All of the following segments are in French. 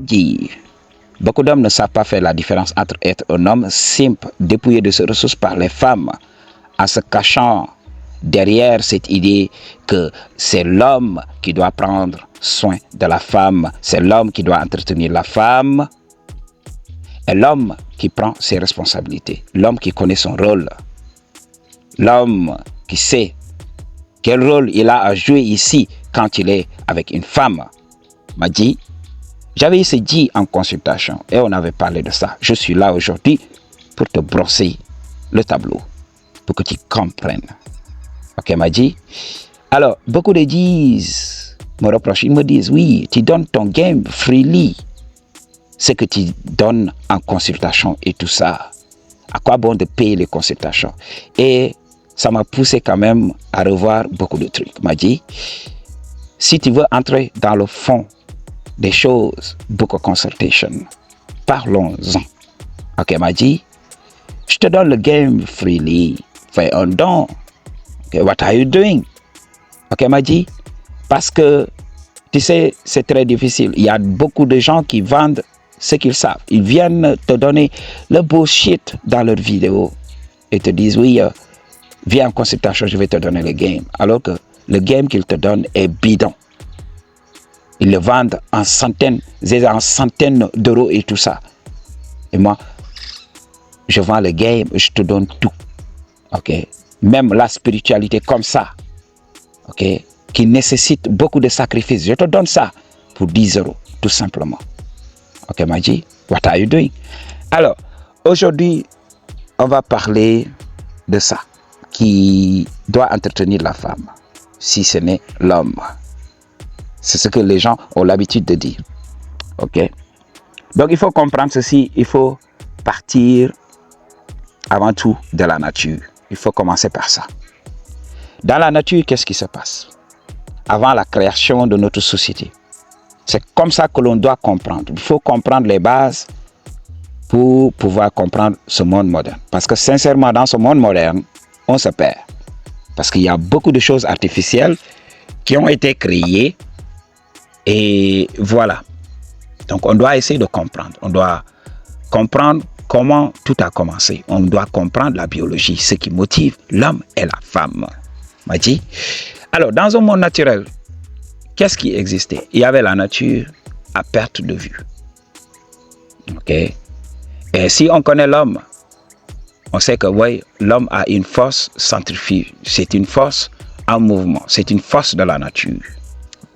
dire. Beaucoup d'hommes ne savent pas faire la différence entre être un homme simple, dépouillé de ses ressources par les femmes, en se cachant derrière cette idée que c'est l'homme qui doit prendre soin de la femme, c'est l'homme qui doit entretenir la femme, et l'homme qui prend ses responsabilités, l'homme qui connaît son rôle, l'homme qui sait quel rôle il a à jouer ici quand il est avec une femme. M'a dit, j'avais essayé dit en consultation et on avait parlé de ça. Je suis là aujourd'hui pour te brosser le tableau, pour que tu comprennes. Ok, m'a dit. Alors, beaucoup de disent, me reprochent, ils me disent, oui, tu donnes ton game freely. Ce que tu donnes en consultation et tout ça. À quoi bon de payer les consultations? Et ça m'a poussé quand même à revoir beaucoup de trucs. M'a dit, si tu veux entrer dans le fond des choses, book a consultation. Parlons-en. Ok, m'a dit, je te donne le game freely. Fais un don. Okay, what are you doing? Ok, m'a dit, parce que, tu sais, c'est très difficile. Il y a beaucoup de gens qui vendent ce qu'ils savent. Ils viennent te donner le bullshit dans leurs vidéos et te disent, oui, viens en consultation, je vais te donner le game. Alors que le game qu'ils te donnent est bidon. Ils le vendent en centaines d'euros et tout ça. Et moi, je vends le game, je te donne tout. Ok? Même la spiritualité comme ça. Ok? Qui nécessite beaucoup de sacrifices. Je te donne ça pour 10 euros, tout simplement. Ok, Maji? What are you doing? Alors, aujourd'hui, on va parler de ça. Qui doit entretenir la femme, si ce n'est l'homme. C'est ce que les gens ont l'habitude de dire. Ok? Donc, il faut comprendre ceci. Il faut partir avant tout de la nature. Il faut commencer par ça. Dans la nature, qu'est-ce qui se passe? Avant la création de notre société. C'est comme ça que l'on doit comprendre. Il faut comprendre les bases pour pouvoir comprendre ce monde moderne. Parce que sincèrement, dans ce monde moderne, on se perd. Parce qu'il y a beaucoup de choses artificielles qui ont été créées. Et voilà. Donc, on doit essayer de comprendre. On doit comprendre comment tout a commencé. On doit comprendre la biologie, ce qui motive l'homme et la femme. M'a dit. Alors, dans un monde naturel, qu'est-ce qui existait? Il y avait la nature à perte de vue. Ok? Et si on connaît l'homme, on sait que oui, l'homme a une force centrifuge. C'est une force en mouvement. C'est une force de la nature.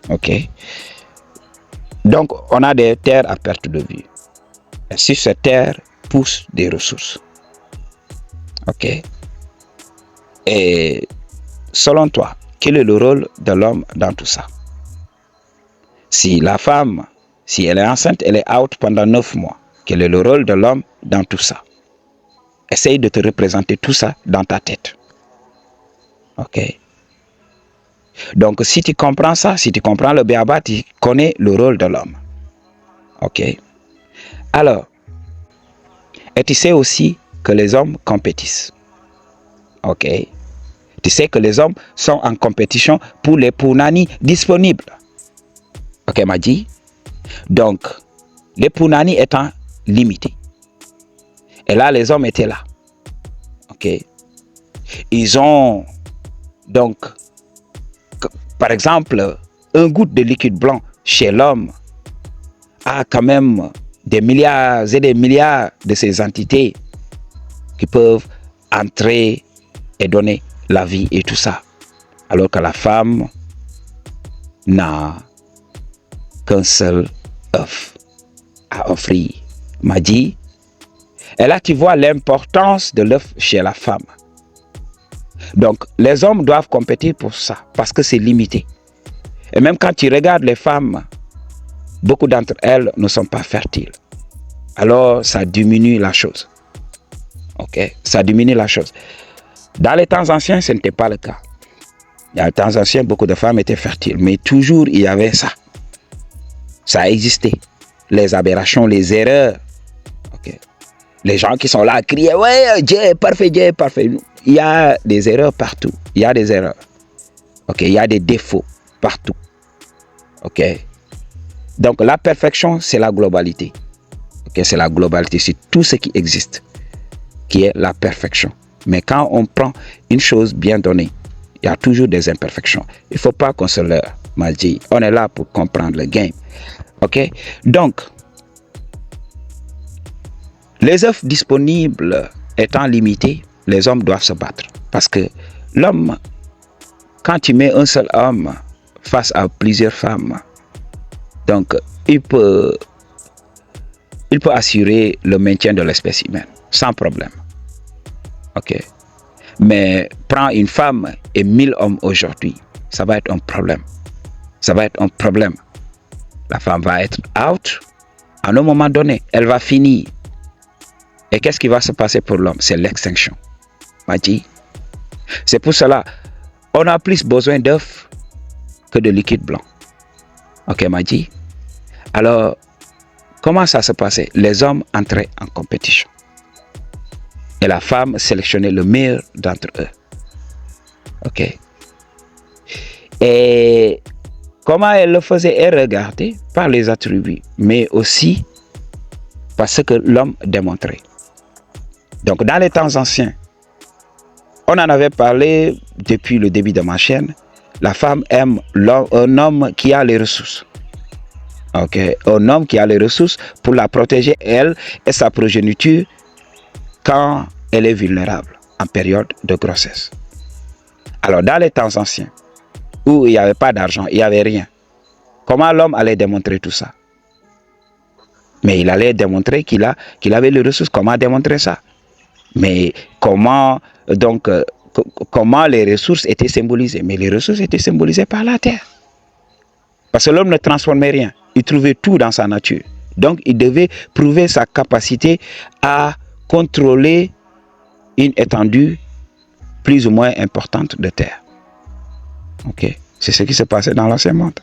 Ok? Donc, on a des terres à perte de vue. Et sur ces terres poussent des ressources. Ok? Et selon toi, quel est le rôle de l'homme dans tout ça? Si la femme, si elle est enceinte, elle est out pendant 9 mois. Quel est le rôle de l'homme dans tout ça? Essaye de te représenter tout ça dans ta tête. Ok? Donc, si tu comprends ça, si tu comprends le béaba, tu connais le rôle de l'homme. Ok? Alors, et tu sais aussi que les hommes compétissent. Ok? Tu sais que les hommes sont en compétition pour les punani disponibles. Ok, m'a dit? Donc, les punani étant limités. Et là, les hommes étaient là. Ok? Ils ont donc, par exemple, un goutte de liquide blanc chez l'homme a quand même des milliards et des milliards de ces entités qui peuvent entrer et donner la vie et tout ça. Alors que la femme n'a qu'un seul œuf à offrir. M'a dit. Et là, tu vois l'importance de l'œuf chez la femme. Donc, les hommes doivent compétir pour ça, parce que c'est limité. Et même quand tu regardes les femmes, beaucoup d'entre elles ne sont pas fertiles. Alors, ça diminue la chose. Ok? Ça diminue la chose. Dans les temps anciens, ce n'était pas le cas. Dans les temps anciens, beaucoup de femmes étaient fertiles, mais toujours il y avait ça. Ça existait. Les aberrations, les erreurs. Ok? Les gens qui sont là à crier, ouais, Dieu est parfait, Dieu est parfait. Il y a des erreurs partout. Il y a des erreurs. Ok, il y a des défauts partout. Ok. Donc la perfection, c'est la globalité. Okay, c'est la globalité, c'est tout ce qui existe, qui est la perfection. Mais quand on prend une chose bien donnée, il y a toujours des imperfections. Il ne faut pas qu'on se leurre, m'a dit. On est là pour comprendre le game. Ok? Donc, les œuvres disponibles étant limitées, les hommes doivent se battre. Parce que l'homme, quand tu mets un seul homme face à plusieurs femmes, donc il peut assurer le maintien de l'espèce humaine, sans problème. Ok? Mais prends une femme et 1000 hommes aujourd'hui, ça va être un problème. Ça va être un problème. La femme va être out à un moment donné. Elle va finir. Et qu'est-ce qui va se passer pour l'homme? C'est l'extinction. M'a dit. C'est pour cela, on a plus besoin d'œufs que de liquide blanc. Ok, m'a dit. Alors, comment ça se passait? Les hommes entraient en compétition. Et la femme sélectionnait le meilleur d'entre eux. Ok. Et comment elle le faisait? Elle regardait par les attributs, mais aussi par ce que l'homme démontrait. Donc, dans les temps anciens, on en avait parlé depuis le début de ma chaîne. La femme aime un homme qui a les ressources. Ok. Un homme qui a les ressources pour la protéger, elle et sa progéniture, quand elle est vulnérable en période de grossesse. Alors, dans les temps anciens, où il n'y avait pas d'argent, il n'y avait rien, comment l'homme allait démontrer tout ça? Mais il allait démontrer qu'il avait les ressources. Comment démontrer ça? Mais comment, donc, comment les ressources étaient symbolisées? Mais les ressources étaient symbolisées par la terre. Parce que l'homme ne transformait rien. Il trouvait tout dans sa nature. Donc, il devait prouver sa capacité à contrôler une étendue plus ou moins importante de terre. Ok, c'est ce qui se passait dans l'ancien monde.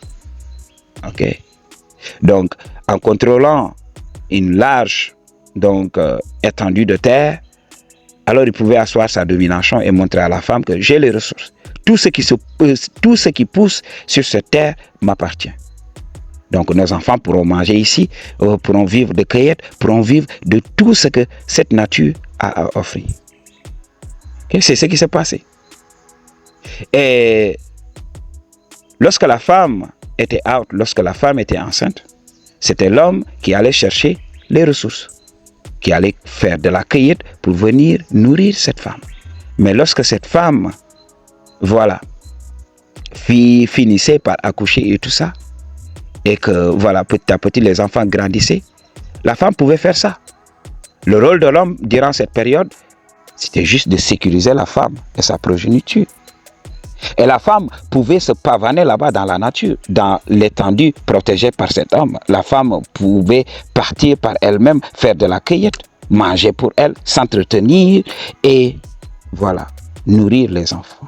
Ok, donc en contrôlant une large étendue de terre, alors il pouvait asseoir sa domination et montrer à la femme que j'ai les ressources. Tout ce qui pousse sur cette terre m'appartient. Donc nos enfants pourront manger ici, pourront vivre de cueillette, pourront vivre de tout ce que cette nature a à offrir. Okay? C'est ce qui s'est passé. Et lorsque la femme était out, lorsque la femme était enceinte, c'était l'homme qui allait chercher les ressources, qui allait faire de la cueillette pour venir nourrir cette femme. Mais lorsque cette femme, voilà, finissait par accoucher et tout ça, et que voilà, petit à petit les enfants grandissaient, la femme pouvait faire ça. Le rôle de l'homme durant cette période, c'était juste de sécuriser la femme et sa progéniture. Et la femme pouvait se pavaner là-bas dans la nature, dans l'étendue protégée par cet homme. La femme pouvait partir par elle-même, faire de la cueillette, manger pour elle, s'entretenir et voilà, nourrir les enfants.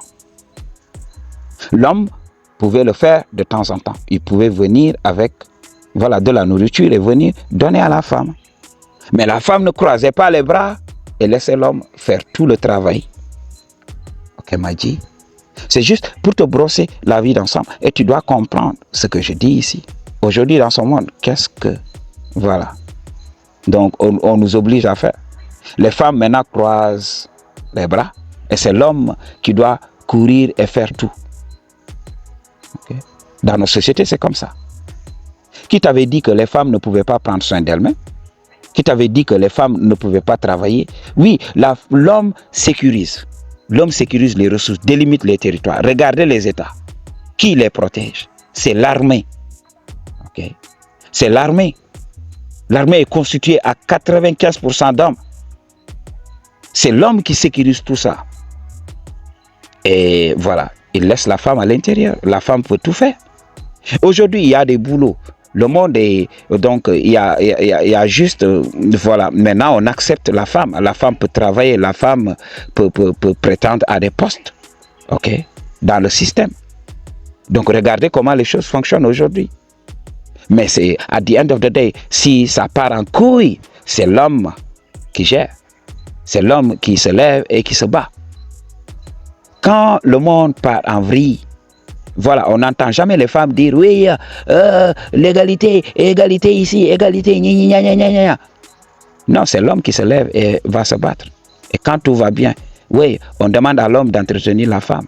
L'homme pouvait le faire de temps en temps. Il pouvait venir avec voilà, de la nourriture et venir donner à la femme. Mais la femme ne croisait pas les bras et laissait l'homme faire tout le travail. Ok, m'a dit. C'est juste pour te brosser la vie d'ensemble. Et tu dois comprendre ce que je dis ici. Aujourd'hui, dans ce monde, qu'est-ce que... Voilà. Donc, on nous oblige à faire. Les femmes maintenant croisent les bras. Et c'est l'homme qui doit courir et faire tout. Okay? Dans nos sociétés, c'est comme ça. Qui t'avait dit que les femmes ne pouvaient pas prendre soin d'elles-mêmes? Qui t'avait dit que les femmes ne pouvaient pas travailler? Oui, l'homme sécurise. L'homme sécurise les ressources, délimite les territoires. Regardez les États. Qui les protège? C'est l'armée. Okay? C'est l'armée. L'armée est constituée à 95% d'hommes. C'est l'homme qui sécurise tout ça. Et voilà, il laisse la femme à l'intérieur. La femme peut tout faire. Aujourd'hui, il y a des boulots. Le monde est... Donc, il y a juste... Voilà, maintenant, on accepte la femme. La femme peut travailler. La femme peut prétendre à des postes. OK? Dans le système. Donc, regardez comment les choses fonctionnent aujourd'hui. Mais c'est, at the end of the day, si ça part en couille, c'est l'homme qui gère. C'est l'homme qui se lève et qui se bat. Quand le monde part en vrille, Voilà, on n'entend jamais les femmes dire oui, l'égalité, égalité ici, égalité, gna gna gna gna gna. Non, c'est l'homme qui se lève et va se battre. Et quand tout va bien, oui, on demande à l'homme d'entretenir la femme.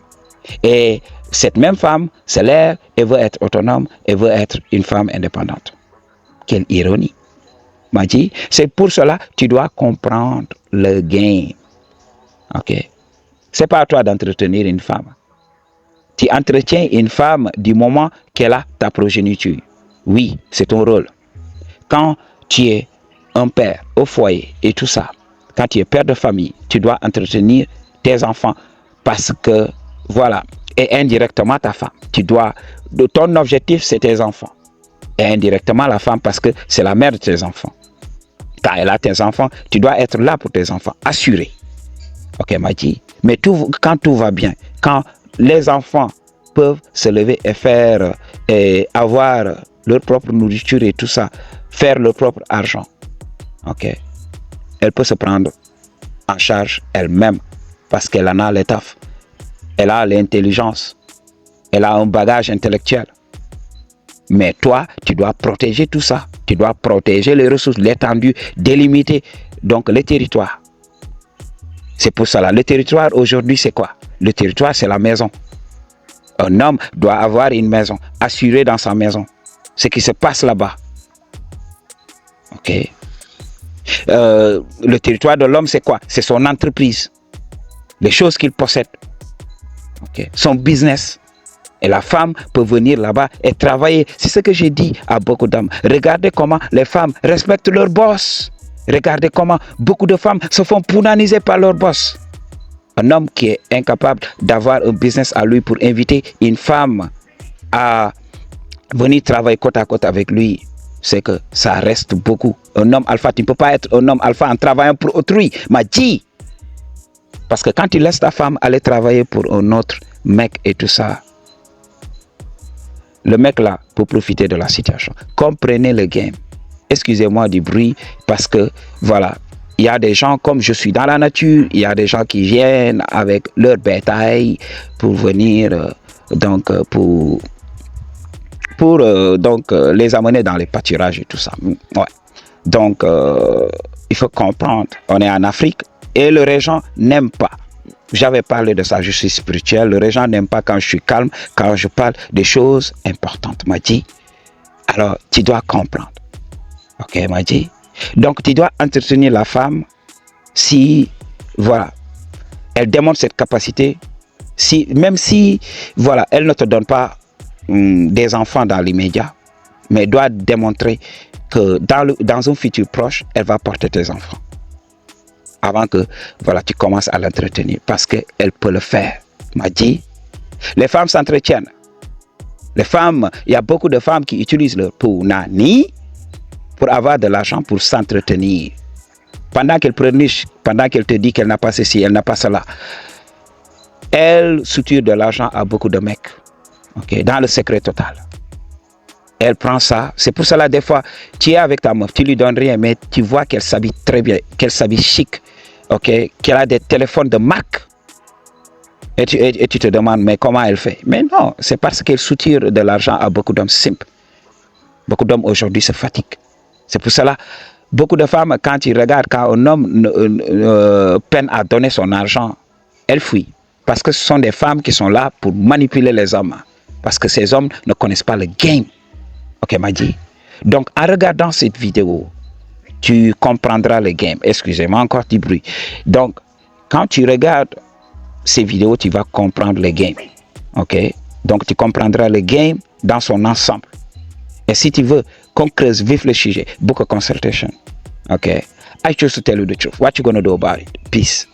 Et cette même femme se lève et veut être autonome et veut être une femme indépendante. Quelle ironie. M'a dit, c'est pour cela que tu dois comprendre le game. Ok. C'est pas à toi d'entretenir une femme. Tu entretiens une femme du moment qu'elle a ta progéniture. Oui, c'est ton rôle. Quand tu es un père au foyer et tout ça, quand tu es père de famille, tu dois entretenir tes enfants parce que, voilà, et indirectement ta femme. Ton objectif, c'est tes enfants. Et indirectement la femme parce que c'est la mère de tes enfants. Quand elle a tes enfants, tu dois être là pour tes enfants, assuré. Ok, m'a dit. Mais quand tout va bien, quand les enfants peuvent se lever et faire, et avoir leur propre nourriture et tout ça, faire leur propre argent, ok, elle peut se prendre en charge elle-même parce qu'elle en a l'étoffe, elle a l'intelligence, elle a un bagage intellectuel. Mais toi, tu dois protéger tout ça. Tu dois protéger les ressources, l'étendue, délimiter donc les territoires. C'est pour cela. Le territoire aujourd'hui, c'est quoi? Le territoire, c'est la maison. Un homme doit avoir une maison, assuré dans sa maison. Ce qui se passe là-bas. Ok. Le territoire de l'homme, c'est quoi? C'est son entreprise. Les choses qu'il possède. Ok. Son business. Et la femme peut venir là-bas et travailler. C'est ce que j'ai dit à beaucoup d'hommes. Regardez comment les femmes respectent leur boss. Regardez comment beaucoup de femmes se font pounaniser par leur boss. Un homme qui est incapable d'avoir un business à lui pour inviter une femme à venir travailler côte à côte avec lui, c'est que ça reste beaucoup. Un homme alpha, tu ne peux pas être un homme alpha en travaillant pour autrui. M'a dit. Parce que quand tu laisses ta femme aller travailler pour un autre mec et tout ça, le mec là peut profiter de la situation. Comprenez le game. Excusez-moi du bruit parce que voilà, il y a des gens comme je suis dans la nature, il y a des gens qui viennent avec leur bétail pour venir pour les amener dans les pâturages et tout ça. Ouais. Donc il faut comprendre, on est en Afrique et le régent n'aime pas. J'avais parlé de ça, je suis spirituel. Le régent n'aime pas quand je suis calme, quand je parle des choses importantes, m'a dit. Alors, tu dois comprendre. Ok, m'a dit. Donc, tu dois entretenir la femme si, voilà, elle démontre cette capacité. Même si, voilà, elle ne te donne pas des enfants dans l'immédiat, mais doit démontrer que dans un futur proche, elle va porter tes enfants. Avant que voilà, tu commences à l'entretenir. Parce qu'elle peut le faire. M'a dit, les femmes s'entretiennent. Les femmes, il y a beaucoup de femmes qui utilisent leur pounani pour avoir de l'argent pour s'entretenir. Pendant qu'elle pleurniche, pendant qu'elle te dit qu'elle n'a pas ceci, elle n'a pas cela, elle soutire de l'argent à beaucoup de mecs. Okay, dans le secret total. Elle prend ça. C'est pour cela, des fois, tu es avec ta meuf, tu lui donnes rien, mais tu vois qu'elle s'habille très bien, qu'elle s'habille chic, okay, qu'elle a des téléphones de marque. Et tu te demandes, mais comment elle fait? Mais non, c'est parce qu'elle soutire de l'argent à beaucoup d'hommes simples. Beaucoup d'hommes aujourd'hui se fatiguent. C'est pour cela, beaucoup de femmes, quand tu regardes, quand un homme peine à donner son argent, elles fuient. Parce que ce sont des femmes qui sont là pour manipuler les hommes. Parce que ces hommes ne connaissent pas le game. Ok, m'a dit. Donc, en regardant cette vidéo, tu comprendras le game. Excusez-moi, encore du bruit. Donc, quand tu regardes ces vidéos, tu vas comprendre le game. Ok? Donc, tu comprendras le game dans son ensemble. Et si tu veux qu'on creuse vif le sujet, book a consultation. Ok? I choose to tell you the truth. What you gonna do about it? Peace.